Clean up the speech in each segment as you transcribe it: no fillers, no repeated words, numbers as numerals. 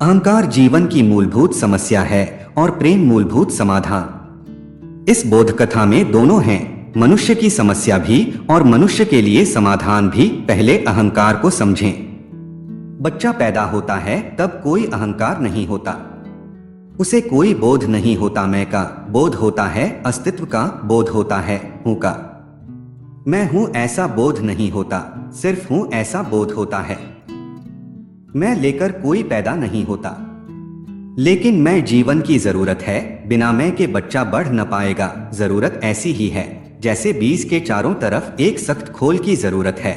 अहंकार जीवन की मूलभूत समस्या है और प्रेम मूलभूत समाधान। इस बोध कथा में दोनों हैं, मनुष्य की समस्या भी और मनुष्य के लिए समाधान भी। पहले अहंकार को समझें। बच्चा पैदा होता है तब कोई अहंकार नहीं होता, उसे कोई बोध नहीं होता। मैं का बोध होता है, अस्तित्व का बोध होता है, हूं का मैं हूं ऐसा बोध नहीं होता, सिर्फ हूं ऐसा बोध होता है। मैं लेकर कोई पैदा नहीं होता, लेकिन मैं जीवन की जरूरत है। बिना मैं के बच्चा बढ़ न पाएगा। जरूरत ऐसी ही है जैसे बीज के चारों तरफ एक सख्त खोल की जरूरत है।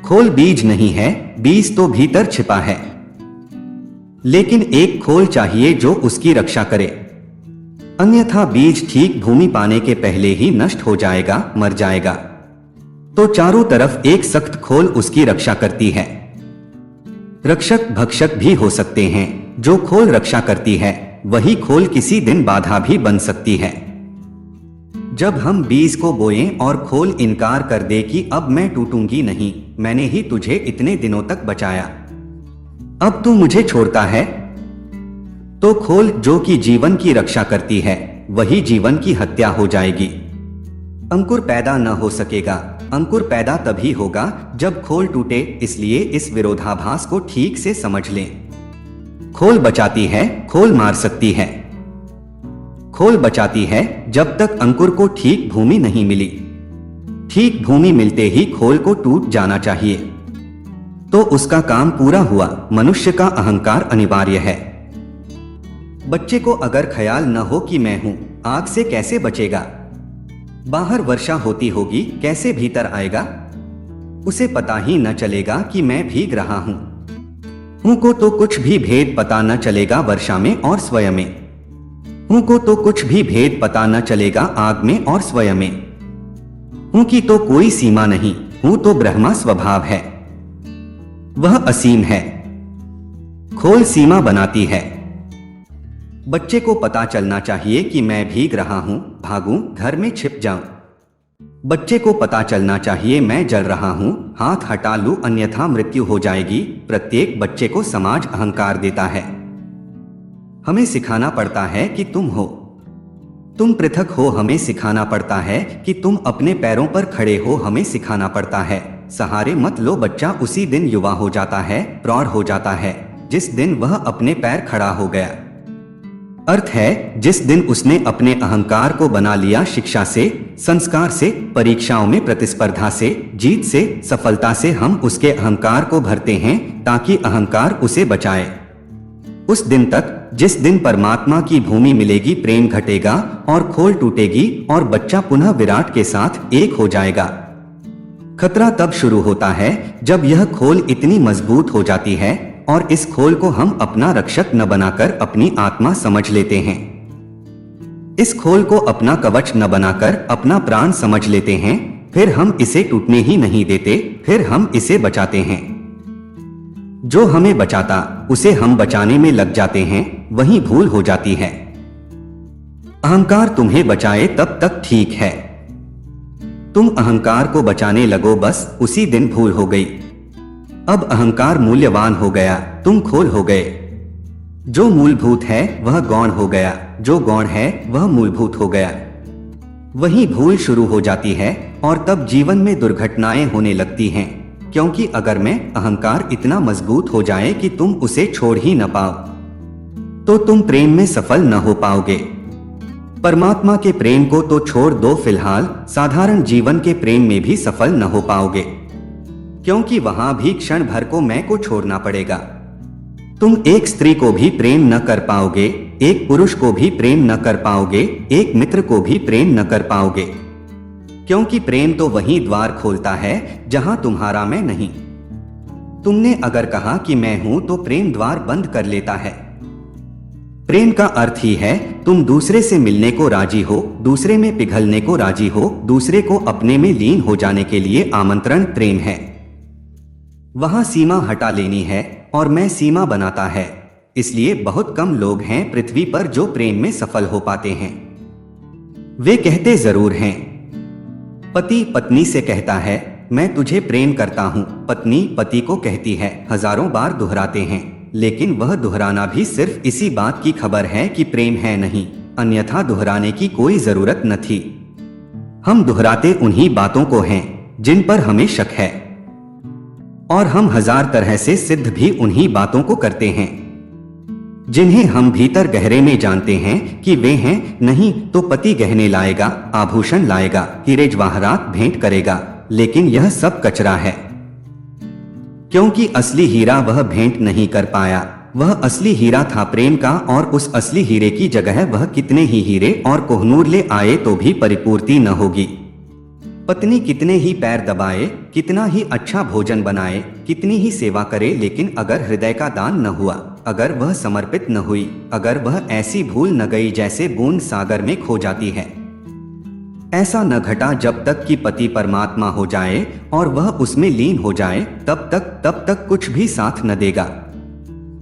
खोल बीज नहीं है, बीज तो भीतर छिपा है, लेकिन एक खोल चाहिए जो उसकी रक्षा करे, अन्यथा बीज ठीक भूमि पाने के पहले ही नष्ट हो जाएगा, मर जाएगा। तो चारों तरफ एक सख्त खोल उसकी रक्षा करती है। रक्षक भक्षक भी हो सकते हैं। जो खोल रक्षा करती है वही खोल किसी दिन बाधा भी बन सकती है। जब हम बीज को बोएं और खोल इनकार कर दे कि अब मैं टूटूंगी नहीं, मैंने ही तुझे इतने दिनों तक बचाया, अब तू मुझे छोड़ता है, तो खोल जो कि जीवन की रक्षा करती है वही जीवन की हत्या हो जाएगी। अंकुर पैदा न हो सकेगा। अंकुर पैदा तभी होगा जब खोल टूटे। इसलिए इस विरोधाभास को ठीक से समझ लें। खोल बचाती है, खोल मार सकती है। खोल बचाती है जब तक अंकुर को ठीक भूमि नहीं मिली। ठीक भूमि मिलते ही खोल को टूट जाना चाहिए, तो उसका काम पूरा हुआ। मनुष्य का अहंकार अनिवार्य है। बच्चे को अगर ख्याल न हो कि मैं हूं, आग से कैसे बचेगा? बाहर वर्षा होती होगी, कैसे भीतर आएगा? उसे पता ही न चलेगा कि मैं भीग रहा हूं। हूं को तो कुछ भी भेद पता न चलेगा वर्षा में और स्वयं में। हूं को तो कुछ भी भेद पता न चलेगा आग में और स्वयं में। हूं की तो कोई सीमा नहीं, हूं तो ब्रह्मा स्वभाव है, वह असीम है। खोल सीमा बनाती है। बच्चे को पता चलना चाहिए कि मैं भीग रहा हूं, भागूं, घर में छिप जाऊं। बच्चे को पता चलना चाहिए मैं जल रहा हूं, हाथ हटा लूं, अन्यथा मृत्यु हो जाएगी। प्रत्येक बच्चे को समाज अहंकार देता है। हमें सिखाना पड़ता है कि तुम हो, तुम पृथक हो। हमें सिखाना पड़ता है कि तुम अपने पैरों पर खड़े हो। हमें सिखाना पड़ता है सहारे मत लो। बच्चा उसी दिन युवा हो जाता है, प्रौढ़ हो जाता है जिस दिन वह अपने पैर खड़ा हो गया। अर्थ है जिस दिन उसने अपने अहंकार को बना लिया। शिक्षा से, संस्कार से, परीक्षाओं में प्रतिस्पर्धा से, जीत से, सफलता से हम उसके अहंकार को भरते हैं ताकि अहंकार उसे बचाए। उस दिन तक जिस दिन परमात्मा की भूमि मिलेगी, प्रेम घटेगा और खोल टूटेगी और बच्चा पुनः विराट के साथ एक हो जाएगा। खतरा तब शुरू होता है जब यह खोल इतनी मजबूत हो जाती है और इस खोल को हम अपना रक्षक न बनाकर अपनी आत्मा समझ लेते हैं। इस खोल को अपना कवच न बनाकर अपना प्राण समझ लेते हैं। फिर हम इसे टूटने ही नहीं देते, फिर हम इसे बचाते हैं। जो हमें बचाता उसे हम बचाने में लग जाते हैं, वही भूल हो जाती है। अहंकार तुम्हें बचाए तब तक ठीक है, तुम अहंकार को बचाने लगो बस उसी दिन भूल हो गई। अब अहंकार मूल्यवान हो गया, तुम खोल हो गए। जो मूलभूत है वह गौण हो गया, जो गौण है वह मूलभूत हो गया। वही भूल शुरू हो जाती है और तब जीवन में दुर्घटनाएं होने लगती हैं। क्योंकि अगर मैं अहंकार इतना मजबूत हो जाए कि तुम उसे छोड़ ही न पाओ, तो तुम प्रेम में सफल न हो पाओगे। परमात्मा के प्रेम को तो छोड़ दो, फिलहाल साधारण जीवन के प्रेम में भी सफल न हो पाओगे, क्योंकि वहां भी क्षण भर को मैं को छोड़ना पड़ेगा। तुम एक स्त्री को भी प्रेम न कर पाओगे, एक पुरुष को भी प्रेम न कर पाओगे, एक मित्र को भी प्रेम न कर पाओगे, क्योंकि प्रेम तो वही द्वार खोलता है जहां तुम्हारा मैं नहीं। तुमने अगर कहा कि मैं हूं तो प्रेम द्वार बंद कर लेता है। प्रेम का अर्थ ही है तुम दूसरे से मिलने को राजी हो, दूसरे में पिघलने को राजी हो, दूसरे को अपने में लीन हो जाने के लिए आमंत्रण प्रेम है। वहां सीमा हटा लेनी है और मैं सीमा बनाता है। इसलिए बहुत कम लोग हैं पृथ्वी पर जो प्रेम में सफल हो पाते हैं। वे कहते जरूर हैं। पति पत्नी से कहता है मैं तुझे प्रेम करता हूं, पत्नी पति को कहती है, हजारों बार दोहराते हैं। लेकिन वह दोहराना भी सिर्फ इसी बात की खबर है कि प्रेम है नहीं, अन्यथा दोहराने की कोई जरूरत न थी। हम दोहराते उन्हीं बातों को हैं जिन पर हमें शक है, और हम हजार तरह से सिद्ध भी उन्हीं बातों को करते हैं जिन्हें हम भीतर गहरे में जानते हैं कि वे हैं नहीं तो पति गहने लाएगा, आभूषण लाएगा, हीरे जवाहरात भेंट करेगा, लेकिन यह सब कचरा है। क्योंकि असली हीरा वह भेंट नहीं कर पाया, वह असली हीरा था प्रेम का, और उस असली हीरे की जगह वह कितने ही हीरे और कोहनूर ले आए तो भी परिपूर्ति न होगी। पत्नी कितने ही पैर दबाए, कितना ही अच्छा भोजन बनाए, कितनी ही सेवा करे, लेकिन अगर हृदय का दान न हुआ, अगर वह समर्पित न हुई, अगर वह ऐसी भूल न गई जैसे बूंद सागर में खो जाती है, ऐसा न घटा जब तक कि पति परमात्मा हो जाए और वह उसमें लीन हो जाए, तब तक कुछ भी साथ न देगा।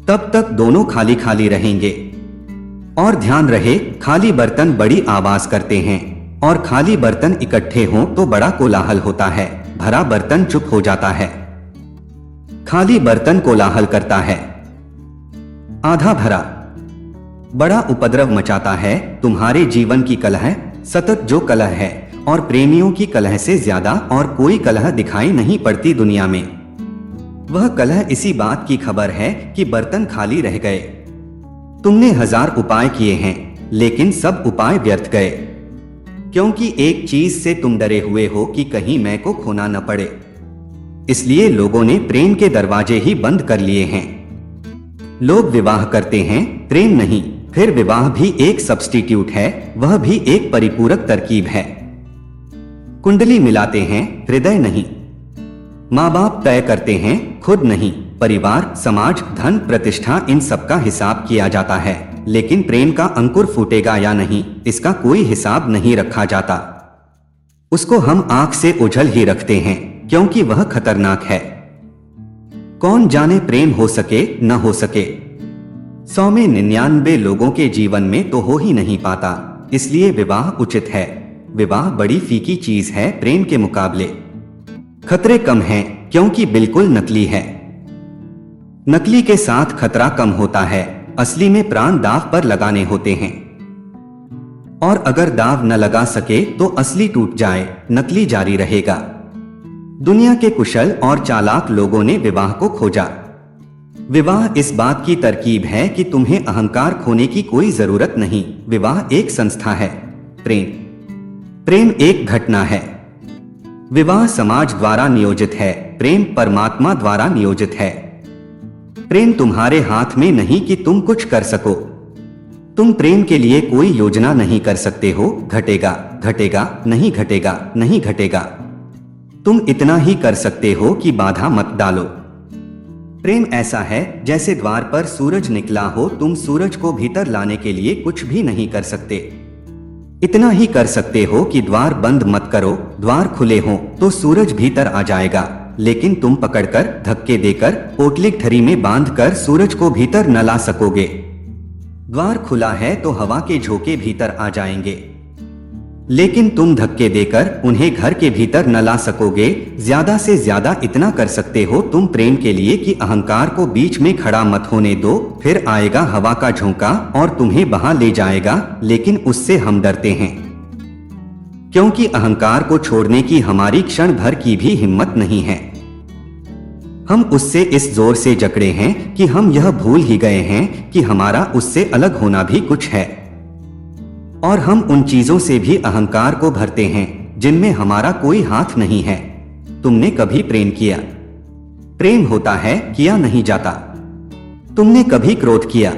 तब तक दोनों खाली खाली रहेंगे। और ध्यान रहे, खाली बर्तन बड़ी आवाज करते हैं, और खाली बर्तन इकट्ठे हों तो बड़ा कोलाहल होता है, भरा बर्तन चुप हो जाता है। खाली बर्तन कोलाहल करता है, आधा भरा बड़ा उपद्रव मचाता है। तुम्हारे जीवन की कलह, सतत जो कलह है, और प्रेमियों की कलह से ज्यादा और कोई कलह दिखाई नहीं पड़ती दुनिया में। वह कलह इसी बात की खबर है कि बर्तन खाली रह गए। तुमने हजार उपाय किए हैं, लेकिन सब उपाय व्यर्थ गए, क्योंकि एक चीज से तुम डरे हुए हो कि कहीं मैं को खोना न पड़े। इसलिए लोगों ने प्रेम के दरवाजे ही बंद कर लिए हैं। लोग विवाह करते हैं, प्रेम नहीं। फिर विवाह भी एक सब्स्टिट्यूट है, वह भी एक परिपूरक तरकीब है। कुंडली मिलाते हैं, हृदय नहीं। माँ बाप तय करते हैं, खुद नहीं। परिवार, समाज, धन, प्रतिष्ठा, इन सब का हिसाब किया जाता है, लेकिन प्रेम का अंकुर फूटेगा या नहीं, इसका कोई हिसाब नहीं रखा जाता। उसको हम आंख से ओझल ही रखते हैं, क्योंकि वह खतरनाक है। कौन जाने प्रेम हो सके न हो सके। 100 में 99 लोगों के जीवन में तो हो ही नहीं पाता। इसलिए विवाह उचित है। विवाह बड़ी फीकी चीज है प्रेम के मुकाबले। खतरे कम हैं, क्योंकि बिल्कुल नकली है। नकली के साथ खतरा कम होता है, असली में प्राण दांव पर लगाने होते हैं। और अगर दांव न लगा सके तो असली टूट जाए, नकली जारी रहेगा। दुनिया के कुशल और चालाक लोगों ने विवाह को खोजा। विवाह इस बात की तरकीब है कि तुम्हें अहंकार खोने की कोई जरूरत नहीं। विवाह एक संस्था है। प्रेम एक घटना है। विवाह समाज द्वारा नियोजित है, प्रेम परमात्मा द्वारा नियोजित है। प्रेम तुम्हारे हाथ में नहीं कि तुम कुछ कर सको। तुम प्रेम के लिए कोई योजना नहीं कर सकते हो। घटेगा घटेगा, नहीं घटेगा नहीं घटेगा। तुम इतना ही कर सकते हो कि बाधा मत डालो। प्रेम ऐसा है जैसे द्वार पर सूरज निकला हो, तुम सूरज को भीतर लाने के लिए कुछ भी नहीं कर सकते। इतना ही कर सकते हो कि द्वार बंद मत करो। द्वार खुले हो तो सूरज भीतर आ जाएगा, लेकिन तुम पकड़कर, धक्के देकर, पोटली ठरी में बांधकर सूरज को भीतर न ला सकोगे। द्वार खुला है तो हवा के झोंके भीतर आ जाएंगे, लेकिन तुम धक्के देकर उन्हें घर के भीतर न ला सकोगे। ज्यादा से ज्यादा इतना कर सकते हो तुम प्रेम के लिए कि अहंकार को बीच में खड़ा मत होने दो। फिर आएगा हवा का झोंका और तुम्हें बहा ले जाएगा, लेकिन उससे हम डरते हैं, क्योंकि अहंकार को छोड़ने की हमारी क्षण भर की भी हिम्मत नहीं है। हम उससे इस जोर से जकड़े हैं कि हम यह भूल ही गए हैं कि हमारा उससे अलग होना भी कुछ है। और हम उन चीजों से भी अहंकार को भरते हैं जिनमें हमारा कोई हाथ नहीं है। तुमने कभी प्रेम किया? प्रेम होता है, किया नहीं जाता। तुमने कभी क्रोध किया?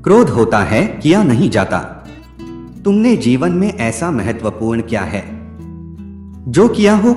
क्रोध होता है, किया नहीं जाता। तुमने जीवन में ऐसा महत्वपूर्ण क्या है जो किया हो?